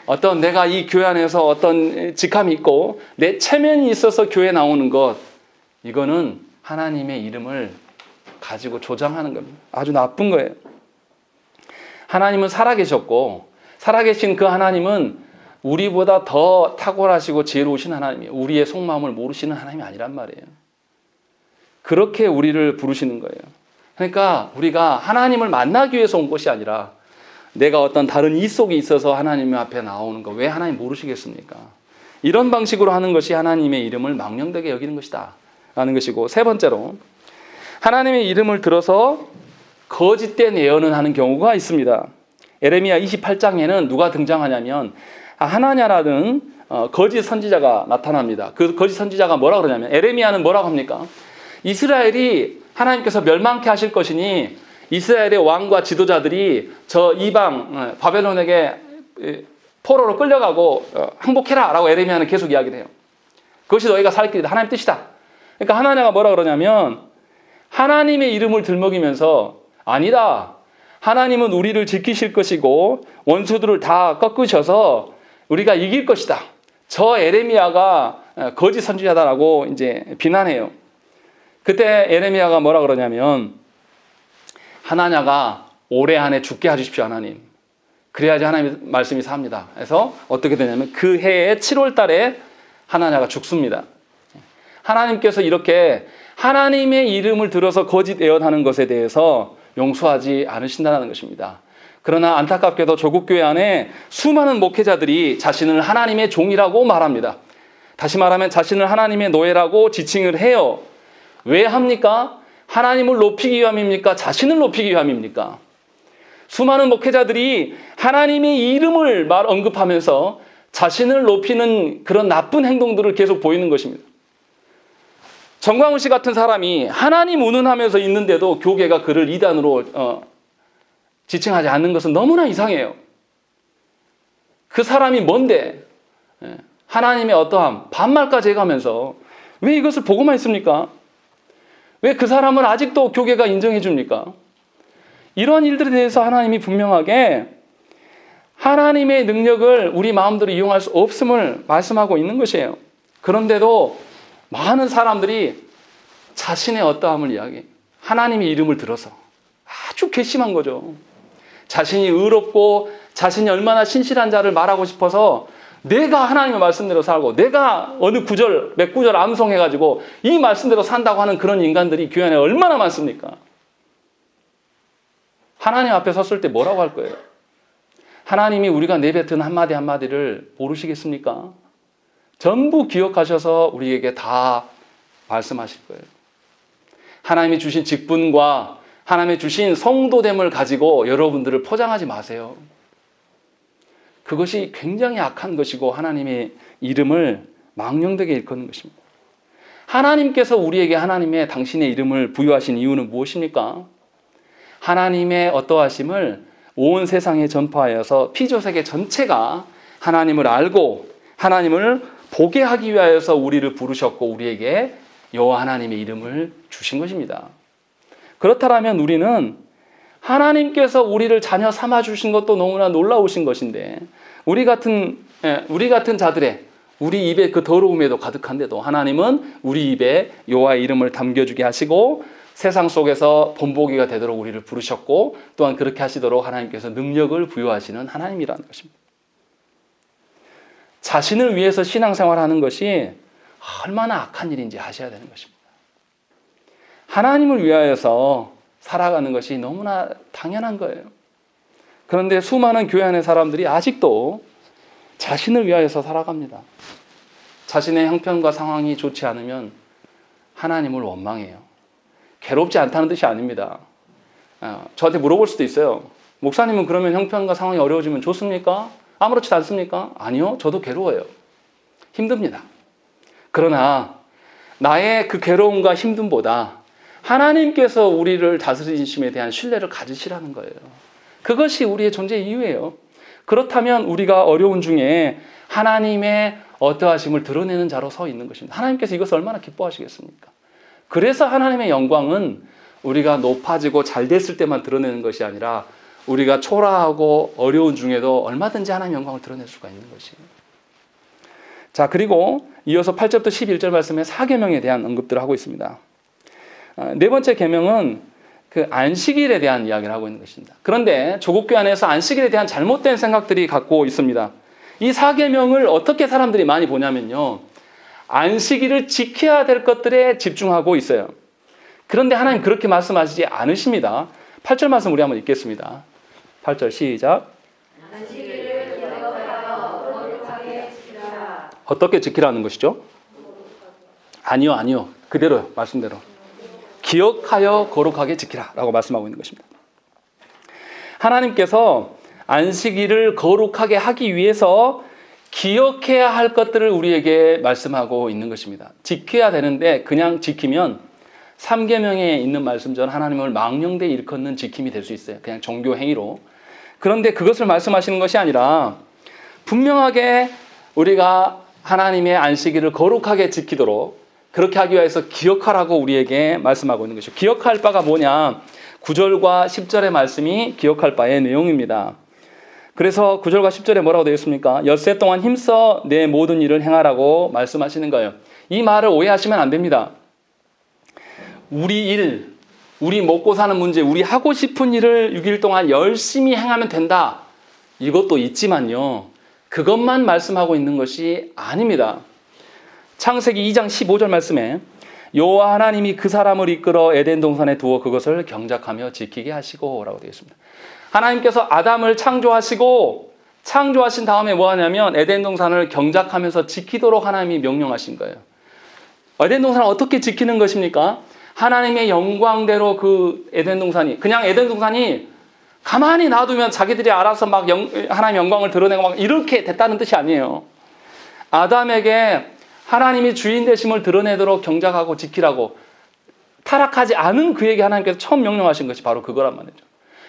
어떤 내가 이 교회 안에서 어떤 직함이 있고 내 체면이 있어서 교회에 나오는 것, 이거는 하나님의 이름을 가지고 조장하는 겁니다. 아주 나쁜 거예요. 하나님은 살아계셨고 살아계신 그 하나님은 우리보다 더 탁월하시고 지혜로우신 하나님이에요. 우리의 속마음을 모르시는 하나님이 아니란 말이에요. 그렇게 우리를 부르시는 거예요. 그러니까 우리가 하나님을 만나기 위해서 온 것이 아니라 내가 어떤 다른 이 속에 있어서 하나님 앞에 나오는 거, 왜 하나님 모르시겠습니까? 이런 방식으로 하는 것이 하나님의 이름을 망령되게 여기는 것이다 라는 것이고, 세 번째로 하나님의 이름을 들어서 거짓된 예언을 하는 경우가 있습니다. 에레미야 28장에는 누가 등장하냐면 하나냐라는 거짓 선지자가 나타납니다. 그 거짓 선지자가 뭐라 그러냐면, 에레미야는 뭐라고 합니까? 이스라엘이 하나님께서 멸망케 하실 것이니 이스라엘의 왕과 지도자들이 저 이방 바벨론에게 포로로 끌려가고 항복해라 라고 에레미야는 계속 이야기를 해요. 그것이 너희가 살 길이다. 하나님 뜻이다. 그러니까 하나냐가 뭐라 그러냐면, 하나님의 이름을 들먹이면서 아니다. 하나님은 우리를 지키실 것이고 원수들을 다 꺾으셔서 우리가 이길 것이다. 저 에레미야가 거짓 선지자다라고 이제 비난해요. 그때 에레미야가 뭐라 그러냐면, 하나냐가 올해 안에 죽게 해주십시오, 하나님. 그래야지 하나님 말씀이 삽니다. 그래서 어떻게 되냐면 그 해의 7월 달에 하나냐가 죽습니다. 하나님께서 이렇게 하나님의 이름을 들어서 거짓 예언하는 것에 대해서 용서하지 않으신다는 것입니다. 그러나 안타깝게도 조국교회 안에 수많은 목회자들이 자신을 하나님의 종이라고 말합니다. 다시 말하면 자신을 하나님의 노예라고 지칭을 해요. 왜 합니까? 하나님을 높이기 위함입니까? 자신을 높이기 위함입니까? 수많은 목회자들이 하나님의 이름을 언급하면서 자신을 높이는 그런 나쁜 행동들을 계속 보이는 것입니다. 정광훈 씨 같은 사람이 하나님 운운하면서 있는데도 교계가 그를 이단으로 지칭하지 않는 것은 너무나 이상해요. 그 사람이 뭔데 하나님의 어떠함, 반말까지 해가면서 왜 이것을 보고만 있습니까? 왜 그 사람을 아직도 교계가 인정해 줍니까? 이러한 일들에 대해서 하나님이 분명하게 하나님의 능력을 우리 마음대로 이용할 수 없음을 말씀하고 있는 것이에요. 그런데도 많은 사람들이 자신의 어떠함을 이야기해요. 하나님의 이름을 들어서. 아주 괘씸한 거죠. 자신이 의롭고 자신이 얼마나 신실한 자를 말하고 싶어서 내가 하나님의 말씀대로 살고 내가 어느 구절, 몇 구절 암송해가지고 이 말씀대로 산다고 하는 그런 인간들이 교회 안에 얼마나 많습니까? 하나님 앞에 섰을 때 뭐라고 할 거예요? 하나님이 우리가 내뱉은 한마디 한마디를 모르시겠습니까? 전부 기억하셔서 우리에게 다 말씀하실 거예요. 하나님이 주신 직분과 하나님이 주신 성도됨을 가지고 여러분들을 포장하지 마세요. 그것이 굉장히 악한 것이고 하나님의 이름을 망령되게 일컫는 것입니다. 하나님께서 우리에게 하나님의 당신의 이름을 부여하신 이유는 무엇입니까? 하나님의 어떠하심을 온 세상에 전파하여서 피조세계 전체가 하나님을 알고 하나님을 보게 하기 위하여서 우리를 부르셨고 우리에게 여호와 하나님의 이름을 주신 것입니다. 그렇다면 우리는 하나님께서 우리를 자녀 삼아 주신 것도 너무나 놀라우신 것인데 우리 같은 자들의 우리 입에 그 더러움에도 가득한데도 하나님은 우리 입에 여호와의 이름을 담겨주게 하시고 세상 속에서 본보기가 되도록 우리를 부르셨고 또한 그렇게 하시도록 하나님께서 능력을 부여하시는 하나님이라는 것입니다. 자신을 위해서 신앙생활하는 것이 얼마나 악한 일인지 아셔야 되는 것입니다. 하나님을 위하여서 살아가는 것이 너무나 당연한 거예요. 그런데 수많은 교회 안의 사람들이 아직도 자신을 위하여서 살아갑니다. 자신의 형편과 상황이 좋지 않으면 하나님을 원망해요. 괴롭지 않다는 뜻이 아닙니다. 저한테 물어볼 수도 있어요. 목사님은 그러면 형편과 상황이 어려워지면 좋습니까? 아무렇지도 않습니까? 아니요, 저도 괴로워요. 힘듭니다. 그러나 나의 그 괴로움과 힘듦보다 하나님께서 우리를 다스리심에 대한 신뢰를 가지시라는 거예요. 그것이 우리의 존재 이유예요. 그렇다면 우리가 어려운 중에 하나님의 어떠하심을 드러내는 자로 서 있는 것입니다. 하나님께서 이것을 얼마나 기뻐하시겠습니까? 그래서 하나님의 영광은 우리가 높아지고 잘 됐을 때만 드러내는 것이 아니라 우리가 초라하고 어려운 중에도 얼마든지 하나님의 영광을 드러낼 수가 있는 것이에요. 자, 그리고 이어서 8절부터 11절 말씀에 사계명에 대한 언급들을 하고 있습니다. 네 번째 계명은 그 안식일에 대한 이야기를 하고 있는 것입니다. 그런데 조국교회 안에서 안식일에 대한 잘못된 생각들이 갖고 있습니다. 이 사계명을 어떻게 사람들이 많이 보냐면요, 안식일을 지켜야 될 것들에 집중하고 있어요. 그런데 하나님 그렇게 말씀하시지 않으십니다. 8절 말씀 우리 한번 읽겠습니다. 8절 시작. 안식일을 기억하여 거룩하게 지키라. 어떻게 지키라는 것이죠? 아니요. 그대로요. 말씀대로. 기억하여 거룩하게 지키라 라고 말씀하고 있는 것입니다. 하나님께서 안식일을 거룩하게 하기 위해서 기억해야 할 것들을 우리에게 말씀하고 있는 것입니다. 지켜야 되는데 그냥 지키면 3계명에 있는 말씀처럼 하나님을 망령되이 일컫는 지킴이 될 수 있어요. 그냥 종교 행위로. 그런데 그것을 말씀하시는 것이 아니라 분명하게 우리가 하나님의 안식일을 거룩하게 지키도록 그렇게 하기 위해서 기억하라고 우리에게 말씀하고 있는 것이죠. 기억할 바가 뭐냐? 9절과 10절의 말씀이 기억할 바의 내용입니다. 그래서 9절과 10절에 뭐라고 되어 있습니까? 엿새 동안 힘써 내 모든 일을 행하라고 말씀하시는 거예요. 이 말을 오해하시면 안 됩니다. 우리 일, 우리 먹고 사는 문제, 우리 하고 싶은 일을 6일 동안 열심히 행하면 된다. 이것도 있지만요, 그것만 말씀하고 있는 것이 아닙니다. 창세기 2장 15절 말씀에 여호와 하나님이 그 사람을 이끌어 에덴 동산에 두어 그것을 경작하며 지키게 하시고 라고 되어 있습니다. 하나님께서 아담을 창조하신 다음에 뭐 하냐면 에덴 동산을 경작하면서 지키도록 하나님이 명령하신 거예요. 에덴 동산을 어떻게 지키는 것입니까? 하나님의 영광대로 그 에덴 동산이, 그냥 에덴 동산이 가만히 놔두면 자기들이 알아서 막 하나님의 영광을 드러내고 막 이렇게 됐다는 뜻이 아니에요. 아담에게 하나님이 주인 되심을 드러내도록 경작하고 지키라고, 타락하지 않은 그에게 하나님께서 처음 명령하신 것이 바로 그거란 말이죠.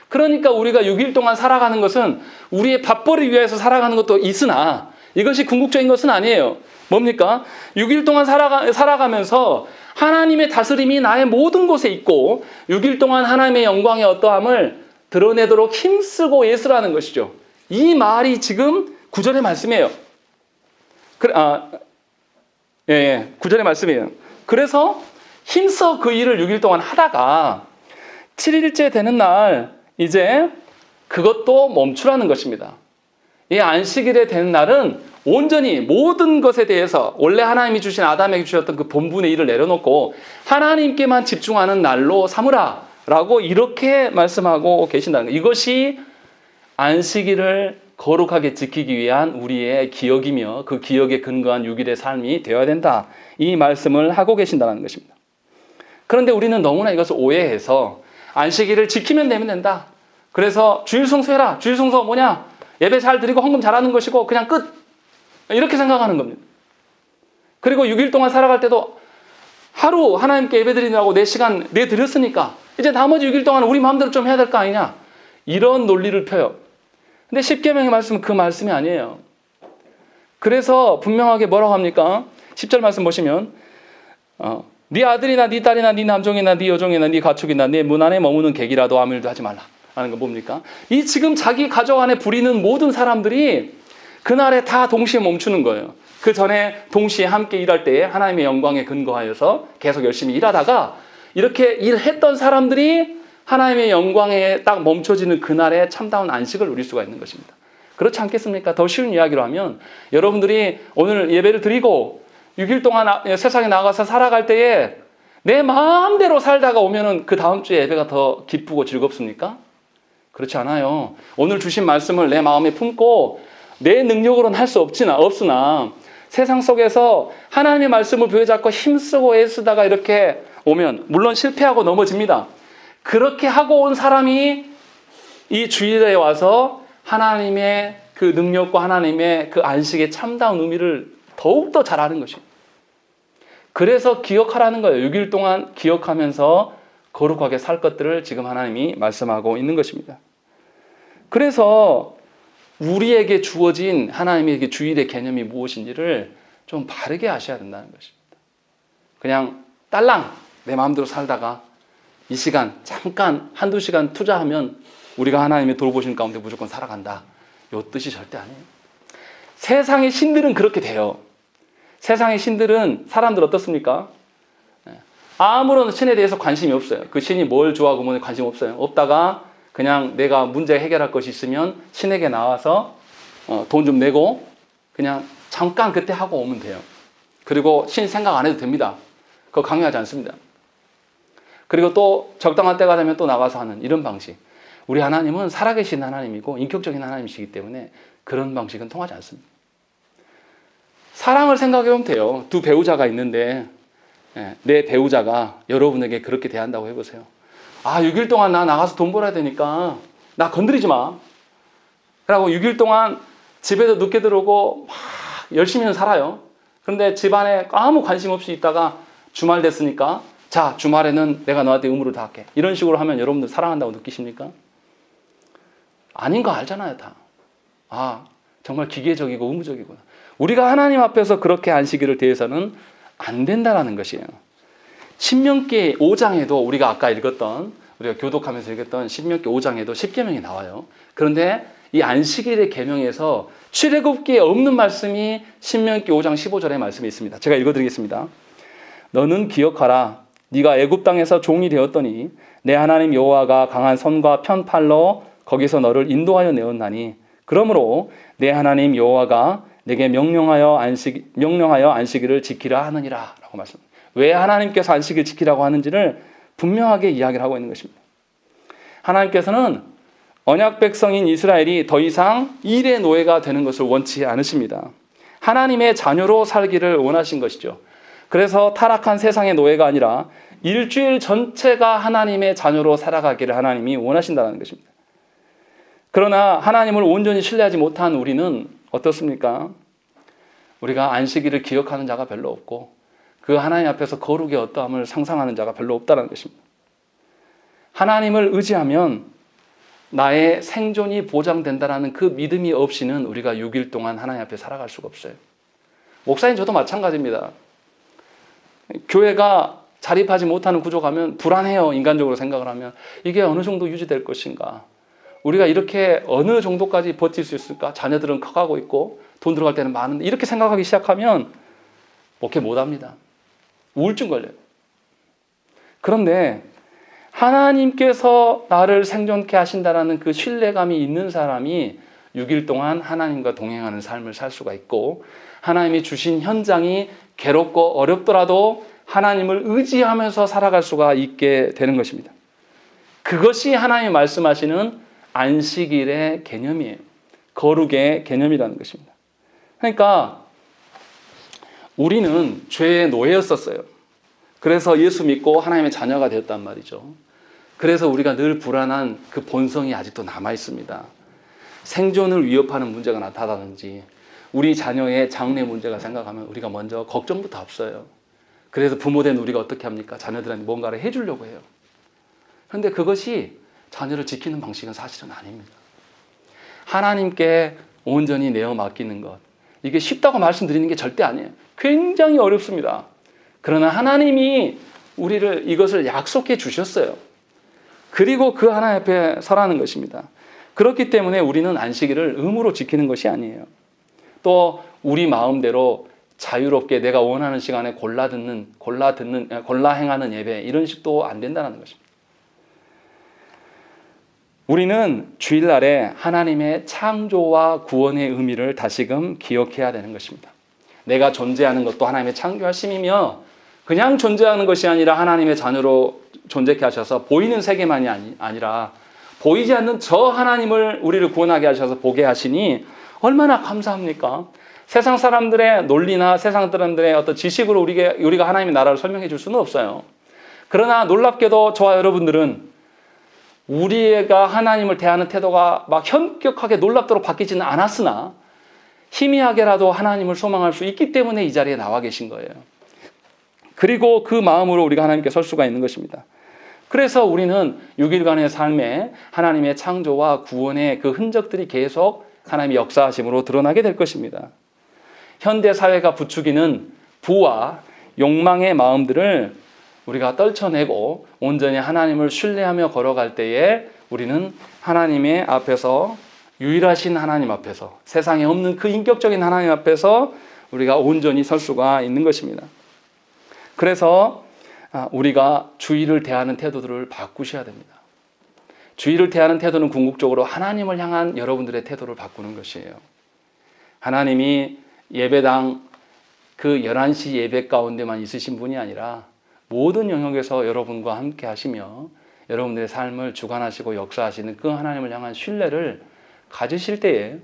그러니까 우리가 6일 동안 살아가는 것은 우리의 밥벌이 위해서 살아가는 것도 있으나 이것이 궁극적인 것은 아니에요. 뭡니까? 6일 동안 살아가면서 하나님의 다스림이 나의 모든 곳에 있고 6일 동안 하나님의 영광의 어떠함을 드러내도록 힘쓰고 예수라는 것이죠. 이 말이 지금 9절의 말씀이에요. 9절의 말씀이에요. 그래서 힘써 그 일을 6일 동안 하다가 7일째 되는 날 이제 그것도 멈추라는 것입니다. 이 안식일에 되는 날은 온전히 모든 것에 대해서 원래 하나님이 주신 아담에게 주셨던 그 본분의 일을 내려놓고 하나님께만 집중하는 날로 삼으라 라고 이렇게 말씀하고 계신다는 거예요. 이것이 안식일을 거룩하게 지키기 위한 우리의 기억이며 그 기억에 근거한 6일의 삶이 되어야 된다. 이 말씀을 하고 계신다는 것입니다. 그런데 우리는 너무나 이것을 오해해서 안식일을 지키면 되면 된다. 그래서 주일 성수해라. 주일 성수가 뭐냐? 예배 잘 드리고 헌금 잘하는 것이고 그냥 끝. 이렇게 생각하는 겁니다. 그리고 6일 동안 살아갈 때도 하루 하나님께 예배 드리느라고 4시간 내드렸으니까 이제 나머지 6일 동안 우리 마음대로 좀 해야 될 거 아니냐. 이런 논리를 펴요. 근데 10계명의 말씀은 그 말씀이 아니에요. 그래서 분명하게 뭐라고 합니까? 10절 말씀 보시면 네 아들이나 네 딸이나 네 남종이나 네 여종이나 네 가축이나 네 문 안에 머무는 객이라도 아무 일도 하지 말라 하는 건 뭡니까? 이 지금 자기 가족 안에 부리는 모든 사람들이 그날에 다 동시에 멈추는 거예요. 그 전에 동시에 함께 일할 때에 하나님의 영광에 근거하여서 계속 열심히 일하다가 이렇게 일했던 사람들이 하나님의 영광에 딱 멈춰지는 그날에 참다운 안식을 누릴 수가 있는 것입니다. 그렇지 않겠습니까? 더 쉬운 이야기로 하면 여러분들이 오늘 예배를 드리고 6일 동안 세상에 나가서 살아갈 때에 내 마음대로 살다가 오면은 그 다음 주에 예배가 더 기쁘고 즐겁습니까? 그렇지 않아요. 오늘 주신 말씀을 내 마음에 품고 내 능력으로는 할 수 없으나 세상 속에서 하나님의 말씀을 부여잡고 힘쓰고 애쓰다가 이렇게 오면 물론 실패하고 넘어집니다. 그렇게 하고 온 사람이 이 주일에 와서 하나님의 그 능력과 하나님의 그 안식의 참다운 의미를 더욱더 잘 아는 것이에요. 그래서 기억하라는 거예요. 6일 동안 기억하면서 거룩하게 살 것들을 지금 하나님이 말씀하고 있는 것입니다. 그래서 우리에게 주어진 하나님의 주일의 개념이 무엇인지를 좀 바르게 아셔야 된다는 것입니다. 그냥 딸랑 내 마음대로 살다가 이 시간 잠깐 한두 시간 투자하면 우리가 하나님의 돌보신 가운데 무조건 살아간다. 요 뜻이 절대 아니에요. 세상의 신들은 그렇게 돼요. 세상의 신들은 사람들 어떻습니까? 아무런 신에 대해서 관심이 없어요. 그 신이 뭘 좋아하고 뭐에 관심 없어요. 없다가 그냥 내가 문제 해결할 것이 있으면 신에게 나와서 돈 좀 내고 그냥 잠깐 그때 하고 오면 돼요. 그리고 신 생각 안 해도 됩니다. 그거 강요하지 않습니다. 그리고 또 적당한 때가 되면 또 나가서 하는 이런 방식. 우리 하나님은 살아계신 하나님이고 인격적인 하나님이시기 때문에 그런 방식은 통하지 않습니다. 사랑을 생각해 보면 돼요. 두 배우자가 있는데 내 배우자가 여러분에게 그렇게 대한다고 해보세요. 6일 동안 나 나가서 돈 벌어야 되니까 나 건드리지 마. 그러고 6일 동안 집에도 늦게 들어오고 막 열심히는 살아요. 그런데 집안에 아무 관심 없이 있다가 주말 됐으니까 자, 주말에는 내가 너한테 의무를 다할게. 이런 식으로 하면 여러분들 사랑한다고 느끼십니까? 아닌 거 알잖아요, 다. 정말 기계적이고 의무적이구나. 우리가 하나님 앞에서 그렇게 안식일을 대해서는 안 된다라는 것이에요. 신명기 5장에도 우리가 아까 읽었던, 우리가 교독하면서 읽었던 신명기 5장에도 10계명이 나와요. 그런데 이 안식일의 계명에서 출애굽기에 없는 말씀이 신명기 5장 15절의 말씀이 있습니다. 제가 읽어드리겠습니다. 너는 기억하라. 네가 애굽 땅에서 종이 되었더니 내 하나님 여호와가 강한 손과 편팔로 거기서 너를 인도하여 내었나니 그러므로 내 하나님 여호와가 내게 명령하여 안식일을 지키라 하느니라 라고 말씀합니다. 왜 하나님께서 안식일 지키라고 하는지를 분명하게 이야기를 하고 있는 것입니다. 하나님께서는 언약 백성인 이스라엘이 더 이상 일의 노예가 되는 것을 원치 않으십니다. 하나님의 자녀로 살기를 원하신 것이죠. 그래서 타락한 세상의 노예가 아니라 일주일 전체가 하나님의 자녀로 살아가기를 하나님이 원하신다는 것입니다. 그러나 하나님을 온전히 신뢰하지 못한 우리는 어떻습니까? 우리가 안식일을 기억하는 자가 별로 없고 그 하나님 앞에서 거룩의 어떠함을 상상하는 자가 별로 없다는 것입니다. 하나님을 의지하면 나의 생존이 보장된다는 그 믿음이 없이는 우리가 6일 동안 하나님 앞에 살아갈 수가 없어요. 목사님 저도 마찬가지입니다. 교회가 자립하지 못하는 구조가 가면 불안해요. 인간적으로 생각을 하면. 이게 어느 정도 유지될 것인가? 우리가 이렇게 어느 정도까지 버틸 수 있을까? 자녀들은 커가고 있고 돈 들어갈 때는 많은데 이렇게 생각하기 시작하면 목회 못합니다. 우울증 걸려요. 그런데 하나님께서 나를 생존케 하신다는 그 신뢰감이 있는 사람이 6일 동안 하나님과 동행하는 삶을 살 수가 있고 하나님이 주신 현장이 괴롭고 어렵더라도 하나님을 의지하면서 살아갈 수가 있게 되는 것입니다. 그것이 하나님이 말씀하시는 안식일의 개념이에요. 거룩의 개념이라는 것입니다. 그러니까 우리는 죄의 노예였었어요. 그래서 예수 믿고 하나님의 자녀가 되었단 말이죠. 그래서 우리가 늘 불안한 그 본성이 아직도 남아 있습니다. 생존을 위협하는 문제가 나타나든지 우리 자녀의 장래 문제가 생각하면 우리가 먼저 걱정부터 앞서요. 그래서 부모된 우리가 어떻게 합니까? 자녀들한테 뭔가를 해주려고 해요. 그런데 그것이 자녀를 지키는 방식은 사실은 아닙니다. 하나님께 온전히 내어 맡기는 것. 이게 쉽다고 말씀드리는 게 절대 아니에요. 굉장히 어렵습니다. 그러나 하나님이 우리를 이것을 약속해 주셨어요. 그리고 그 하나님 앞에 서라는 것입니다. 그렇기 때문에 우리는 안식일을 의무로 지키는 것이 아니에요. 또 우리 마음대로 자유롭게 내가 원하는 시간에 골라 행하는 예배 이런 식도 안 된다는 것입니다. 우리는 주일날에 하나님의 창조와 구원의 의미를 다시금 기억해야 되는 것입니다. 내가 존재하는 것도 하나님의 창조하심이며 그냥 존재하는 것이 아니라 하나님의 자녀로 존재케 하셔서 보이는 세계만이 아니라 보이지 않는 저 하나님을 우리를 구원하게 하셔서 보게 하시니 얼마나 감사합니까? 세상 사람들의 논리나 세상 사람들의 어떤 지식으로 우리가 하나님의 나라를 설명해 줄 수는 없어요. 그러나 놀랍게도 저와 여러분들은 우리가 하나님을 대하는 태도가 막 현격하게 놀랍도록 바뀌지는 않았으나 희미하게라도 하나님을 소망할 수 있기 때문에 이 자리에 나와 계신 거예요. 그리고 그 마음으로 우리가 하나님께 설 수가 있는 것입니다. 그래서 우리는 6일간의 삶에 하나님의 창조와 구원의 그 흔적들이 계속 하나님의 역사하심으로 드러나게 될 것입니다. 현대 사회가 부추기는 부와 욕망의 마음들을 우리가 떨쳐내고 온전히 하나님을 신뢰하며 걸어갈 때에 우리는 하나님의 앞에서, 유일하신 하나님 앞에서, 세상에 없는 그 인격적인 하나님 앞에서 우리가 온전히 설 수가 있는 것입니다. 그래서 우리가 주의를 대하는 태도들을 바꾸셔야 됩니다. 주의를 대하는 태도는 궁극적으로 하나님을 향한 여러분들의 태도를 바꾸는 것이에요. 하나님이 예배당 그 11시 예배 가운데만 있으신 분이 아니라 모든 영역에서 여러분과 함께 하시며 여러분들의 삶을 주관하시고 역사하시는 그 하나님을 향한 신뢰를 가지실 때에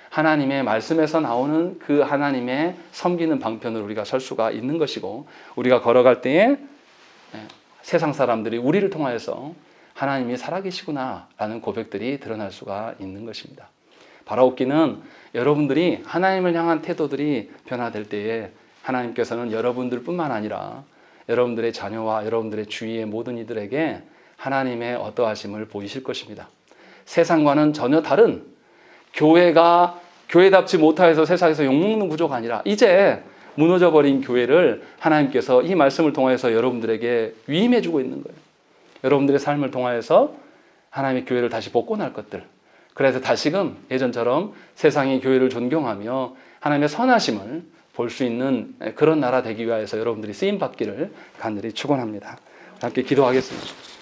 하나님의 말씀에서 나오는 그 하나님의 섬기는 방편으로 우리가 설 수가 있는 것이고, 우리가 걸어갈 때에 세상 사람들이 우리를 통하여서 하나님이 살아계시구나 라는 고백들이 드러날 수가 있는 것입니다. 바라옵기는 여러분들이 하나님을 향한 태도들이 변화될 때에 하나님께서는 여러분들 뿐만 아니라 여러분들의 자녀와 여러분들의 주위의 모든 이들에게 하나님의 어떠하심을 보이실 것입니다. 세상과는 전혀 다른, 교회가 교회답지 못하여서 세상에서 욕먹는 구조가 아니라 이제 무너져버린 교회를 하나님께서 이 말씀을 통해서 여러분들에게 위임해주고 있는 거예요. 여러분들의 삶을 통하여서 하나님의 교회를 다시 복권할 것들, 그래서 다시금 예전처럼 세상이 교회를 존경하며 하나님의 선하심을 볼 수 있는 그런 나라 되기 위하여서 여러분들이 쓰임받기를 간절히 축원합니다. 함께 기도하겠습니다.